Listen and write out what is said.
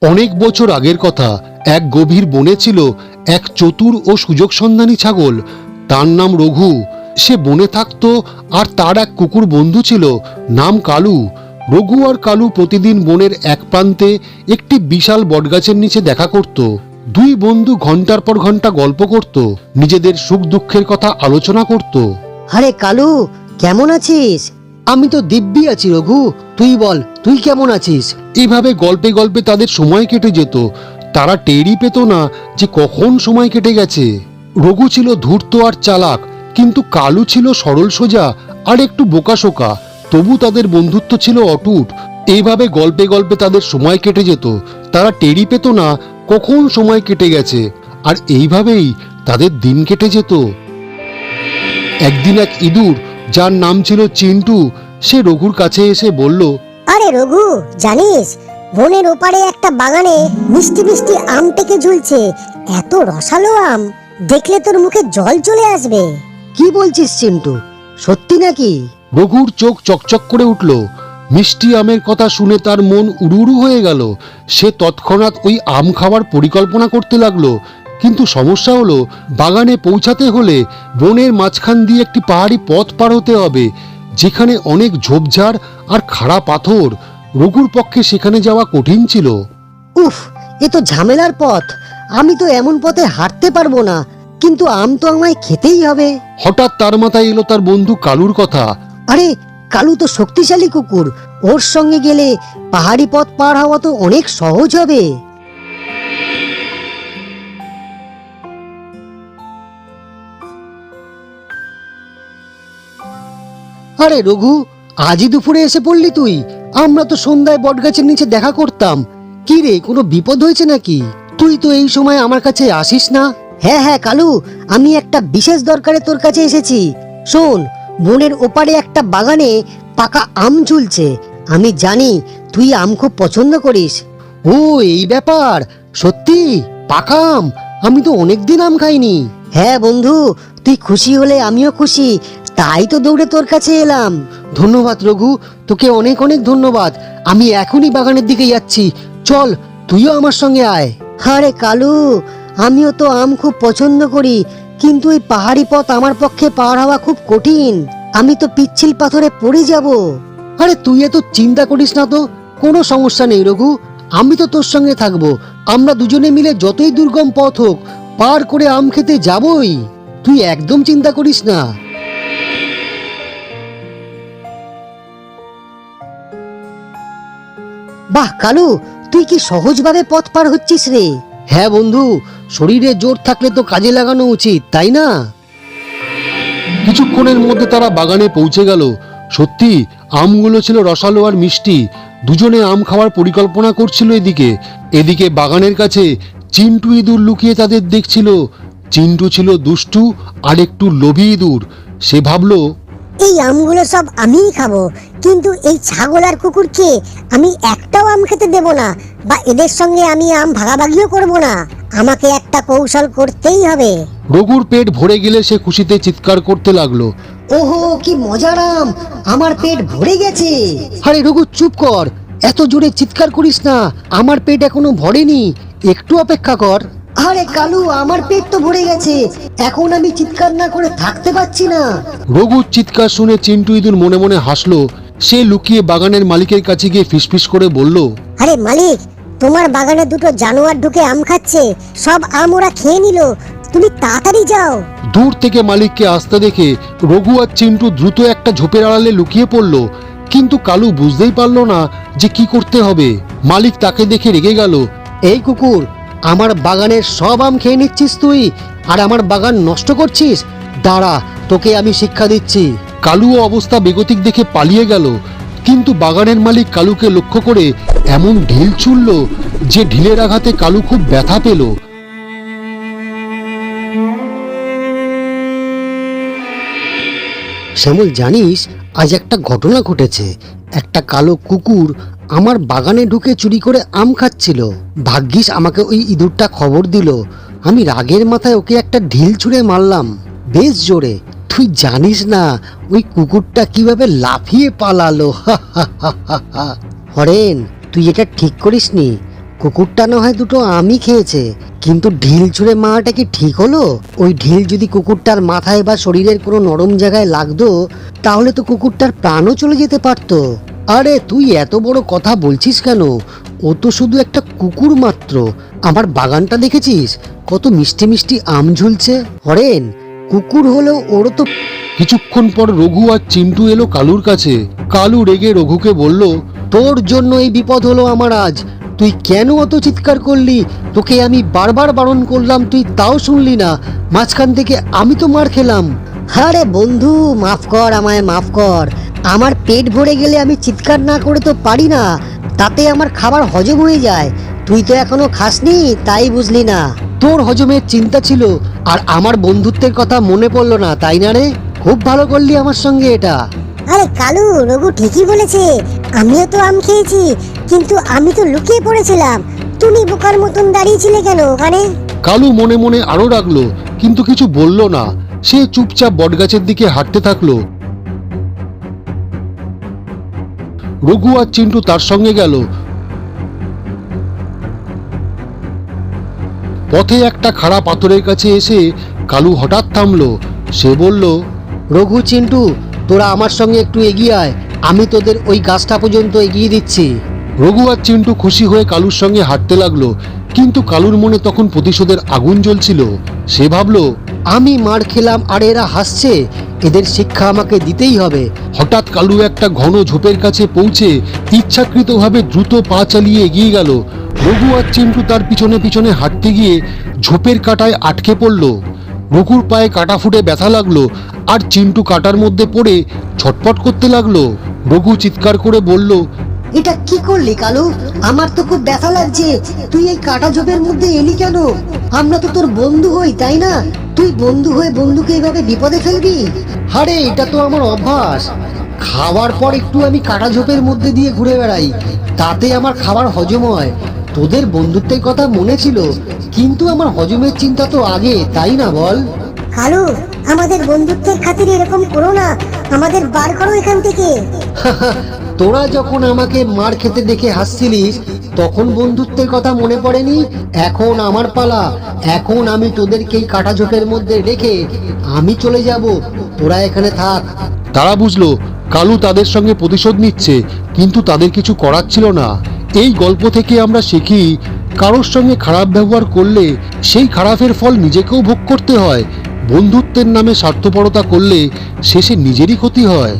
অনেক বছর আগের কথা। এক গভীর বনে ছিল এক চতুর ও সুযোগ সন্ধানী ছাগল। তার নাম রঘু। সে বনে থাকতো আর তার এক কুকুর বন্ধু ছিল, নাম কালু। রঘু আর কালু প্রতিদিন বনের এক প্রান্তে একটি বিশাল বটগাছের নিচে দেখা করত। দুই বন্ধু ঘন্টার পর ঘন্টা গল্প করত, নিজেদের সুখ দুঃখের কথা আলোচনা করত। আরে কালু, কেমন আছিস? আমি তো দিব্যি আছি রঘু, তুই বল, তুই কেমন আছিস? এভাবে গল্পে গল্পে তাদের সময় কেটে যেত। তারা টেরই পেত না যে কখন সময় কেটে গেছে। রঘু ছিল ধূর্ত আর চালাক, কিন্তু কালু ছিল সরল সোজা আর একটু বোকাশোকা। তবু তাদের বন্ধুত্ব ছিল অটুট। এইভাবে গল্পে গল্পে তাদের সময় কেটে যেত। তারা টেরই পেত না কখন সময় কেটে গেছে, আর এইভাবেই তাদের দিন কেটে যেত। একদিন এক ইঁদুর, যার নাম ছিল চিন্টু, সে রঘুর কাছে এসে বলল, আরে রঘু, জানিস বনের ওপারে একটা বাগানে মিষ্টি মিষ্টি আম পেকে ঝুলছে। এত রসালো আম, দেখলে তোর মুখে জল চলে আসবে। কি বলছিস চিন্টু, সত্যি নাকি? রঘুর চোখ চকচক করে উঠল। মিষ্টি আমের কথা শুনে তার মন উড়ু হয়ে গেল। সে তৎক্ষণাৎ ওই আম খাওয়ার পরিকল্পনা করতে লাগলো। কিন্তু সমস্যা হলো, বাগানে পৌঁছাতে হলে বনের মাঝখান দিয়ে একটি পাহাড়ি পথ পার হতে হবে, যেখানে অনেক ঝোপঝাড় আর খাড়া পাথর। রঘুর পক্ষে সেখানে যাওয়া কঠিন ছিল। উফ, এ তো ঝামেলার পথ। আমি তো এমন পথে হাঁটতে পারবো না, কিন্তু আম তো আমায় খেতেই হবে। হঠাৎ তার মাথায় এলো তার বন্ধু কালুর কথা। আরে কালু তো শক্তিশালী কুকুর, ওর সঙ্গে গেলে পাহাড়ি পথ পার হওয়া তো অনেক সহজ হবে। আরে রঘু, আজই দুপুরে এসে পড়লি তুই? আমরা তো সন্ধ্যায় বটগাছের নিচে দেখা করতাম। কি রে, কোনো বিপদ হয়েছে নাকি? তুই তো এই সময় আমার কাছে আসিস না। হ্যাঁ হ্যাঁ কালু, আমি একটা বিশেষ দরকারে তোর কাছে এসেছি। শোন, বনের ওপারে একটা বাগানে পাকা আম ঝুলছে। আমি জানি তুই আম খুব পছন্দ করিস। ও, এই ব্যাপার? সত্যি? পাকা আম? আমি তো অনেকদিন আম খাইনি। হ্যাঁ বন্ধু, তুই খুশি হলে আমিও খুশি, তাই তো দৌড়ে তোর কাছে এলাম। ধন্যবাদ রঘু, তোকে অনেক অনেক ধন্যবাদ। আমি এখনই বাগানের দিকে যাচ্ছি, চল তুইও আমার সঙ্গে আয়। আরে কালু, আমিও তো আম খুব পছন্দ করি, কিন্তু এই পাহাড়ি পথ আমার পক্ষে পার হওয়া খুব কঠিন। আমি তো পিচ্ছিল পাথরে পড়ে যাব। আরে তুই এত চিন্তা করিস না তো, কোনো সমস্যা নেই রঘু, আমি তো তোর সঙ্গে থাকবো। আমরা দুজনে মিলে যতই দুর্গম পথ হোক পার করে আম খেতে যাবই। তুই একদম চিন্তা করিস না। বাহ কালু, তুই কি সহজভাবে পথ পার হচ্ছিস রে। হ্যাঁ বন্ধু, শরীরে জোর থাকলে তো কাজে লাগানো উচিত, তাই না? কিছুক্ষণের মধ্যে তারা বাগানে পৌঁছে গেল। সত্যি আমগুলো ছিল রসালো আর মিষ্টি। দুজনে আম খাওয়ার পরিকল্পনা করছিল। এদিকে এদিকে বাগানের কাছে চিন্টু ইঁদুর লুকিয়ে তাদের দেখছিল। চিন্টু ছিল দুষ্টু আর একটু লোভী ইঁদুর। সে ভাবলো, এই আমগুলো সব আমিই খাবো, কিন্তু এই ছাগল আর কুকুরকে আমি একটাও আম খেতে দেব না, বা এদের সঙ্গে আমি আম ভাগাভাগিও করব না। আমাকে একটা কৌশল করতেই হবে। রঘুর পেট ভরে গেলে সে খুশিতে চিৎকার করতে লাগলো। ওহো, কি মজার আম, আমার পেট ভরে গেছে। আরে রঘু চুপ কর, এত জোরে চিৎকার করিস না, আমার পেট এখনো ভরেনি, একটু অপেক্ষা কর। আরে কালু, আমার পেট তো ভরে গেছে, এখন আমি চিৎকার না করে থাকতে পারছি না। রঘুর চিৎকার শুনে চিন্টু ইঁদুর মনে মনে হাসলো। সে লুকিয়ে বাগানের মালিকের কাছে গিয়ে ফিসফিস করে বলল, আরে মালিক, তোমার বাগানে দুটো জানোয়ার ঢুকে আম খাচ্ছে, সব আম ওরা খেয়ে নিল, তুমি তাড়াতাড়ি যাও। দূর থেকে মালিককে আসতে দেখে রঘু আর চিন্টু দ্রুত একটা ঝোপের আড়ালে লুকিয়ে পড়ল। কিন্তু কালু বুঝতেই পারলো না যে কি করতে হবে। মালিক তাকে দেখে রেগে গেল। এই কুকুর, আমার বাগানের সব আম খেয়ে নিচ্ছিস তুই, আর আমার বাগান নষ্ট করছিস। দাঁড়া, তোকে আমি শিক্ষা দিচ্ছি। কালু অবস্থা বেগতিক দেখে পালিয়ে গেল। কিন্তু বাগানের মালিক কালুকে লক্ষ্য করে এমন ঢিল ছুড়ল যে ঢিলের আঘাতে কালু খুব ব্যথা পেল। শ্যামল, জানিস আজ একটা ঘটনা ঘটেছে। একটা কালো কুকুর আমার বাগানে ঢুকে চুরি করে আম খাচ্ছিল। ভাগ্যিস আমাকে ওই ইঁদুরটা খবর দিল। আমি রাগের মাথায় ওকে একটা ঢিল ছুঁড়ে মারলাম, বেশ জোরে। তুই জানিস না ওই কুকুরটা কিভাবে লাফিয়ে পালালো। হরেন, তুই এটা ঠিক করিসনি। কুকুরটা না হয় দুটো আমি খেয়েছে, কিন্তু ঢিল ছুঁড়ে মারাটা কি ঠিক হলো? ওই ঢিল যদি কুকুরটার মাথায় বা শরীরের কোনো নরম জায়গায় লাগতো, তাহলে তো কুকুরটার প্রাণও চলে যেতে পারতো। আরে তুই এত বড় কথা বলছিস কেন? ও তো শুধু একটা কুকুর মাত্র। আমার বাগানটা দেখেছিস, কত মিষ্টি মিষ্টি আম ঝুলছে। হরেন, কুকুর হলেও ওরও তো। কিছুক্ষণ পর রঘু আর চিন্টু এলো কালুর কাছে। কালু রেগে রঘুকে বলল, তোর জন্য এই বিপদ হলো আমার আজ। তুই কেন অত চিৎকার করলি? তোকে আমি বারবার বারণ করলাম, তুই তাও শুনলি না। মাঝখান থেকে আমি তো মার খেলাম। আরে বন্ধু, মাফ কর, আমায় মাফ কর। আমার পেট ভরে গেলে আমি চিৎকার না করে তো পারি না, তাতে আমার খাবার হজম হয়ে যায়। তুই তো এখনো খাসনি, তাই বুঝলি না। তোর হজমের চিন্তা ছিল আর আমার বন্ধুত্বের কথা মনে পড়লো না, তাই না রে? খুব ভালো করলি আমার সঙ্গে এটা। আরে কালু, রঘু ঠিকই বলেছে, আমিও তো আম খেয়েছি, কিন্তু আমি তো লুকিয়ে পড়েছিলাম। তুমি বোকার মতন দাঁড়িয়েছিলে কেন ওখানে? কালু মনে মনে আরো রাগলো, কিন্তু কিছু বলল না। সে চুপচাপ বটগাছের দিকে হাঁটতে থাকলো। রঘু আর চিন্টু তার সঙ্গে গেল। পথে একটা খাড়া পাথরের কাছে এসে কালু হঠাৎ থামলো। সে বলল, রঘু, চিন্টু, তোরা আমার সঙ্গে একটু এগিয়ে আয়, আমি তোদের ওই গাছটা পর্যন্ত এগিয়ে দিচ্ছি। রঘু আর চিন্টু খুশি হয়ে কালুর সঙ্গে হাঁটতে লাগলো, কিন্তু কালুর মনে তখন প্রতিশোধের আগুন জ্বলছিল। সে ভাবলো, আমি মার খেলাম আর এরা হাসছে, এদের শিক্ষা আমাকে দিতেই হবে। হঠাৎ কালু একটা ঘন ঝোপের কাছে পৌঁছে ইচ্ছাকৃতভাবে দ্রুত পা চালিয়ে এগিয়ে গেল। রঘু আর চিন্টু তার পিছনে পিছনে হাঁটতে গিয়ে ঝোপের কাঁটায় আটকে পড়ল। রঘুর পায়ে কাঁটা ফুটে ব্যথা লাগলো, আর চিন্টু কাঁটার মধ্যে পড়ে ছটফট করতে লাগলো। রঘু চিৎকার করে বলল, এটা কি করলি কালু? আমার তো খুব ব্যথা লাগছে। তুই এই কাটা ঝোপের মধ্যে এলি কেন? আমরা তো তোর বন্ধু হই, তাই না? তুই বন্ধু হয়ে বন্ধুকে এভাবে বিপদে ফেলবি? আরে এটা তো আমার অভ্যাস। খাওয়ার পর একটু আমি কাটা ঝোপের মধ্যে দিয়ে ঘুরে বেড়াই, তাতে আমার খাবার হজম হয়। তোদের বন্ধুত্বের কথা মনে ছিল, কিন্তু আমার হজমের চিন্তা তো আগে, তাই না বল? কালু, আমাদের বন্ধুত্বের খাতিরে এরকম করো না, আমাদের বার করো এখান থেকে। তোরা যখন আমাকে মার খেতে দেখে হাসছিলিস, তখন বন্ধুত্বের কথা মনে পড়েনি? এখন আমার পালা। এখন আমি তোদেরকে এই কাটা ঝোপের মধ্যে রেখে আমি চলে যাব, তোরা এখানে থাক। তারা বুঝলো কালু তাদের সঙ্গে প্রতিশোধ নিচ্ছে, কিন্তু তাদের কিছু করার ছিল না। এই গল্প থেকে আমরা শিখি, কারোর সঙ্গে খারাপ ব্যবহার করলে সেই খারাপের ফল নিজেকেও ভোগ করতে হয়। বন্ধুত্বের নামে স্বার্থপরতা করলে শেষে নিজেরই ক্ষতি হয়।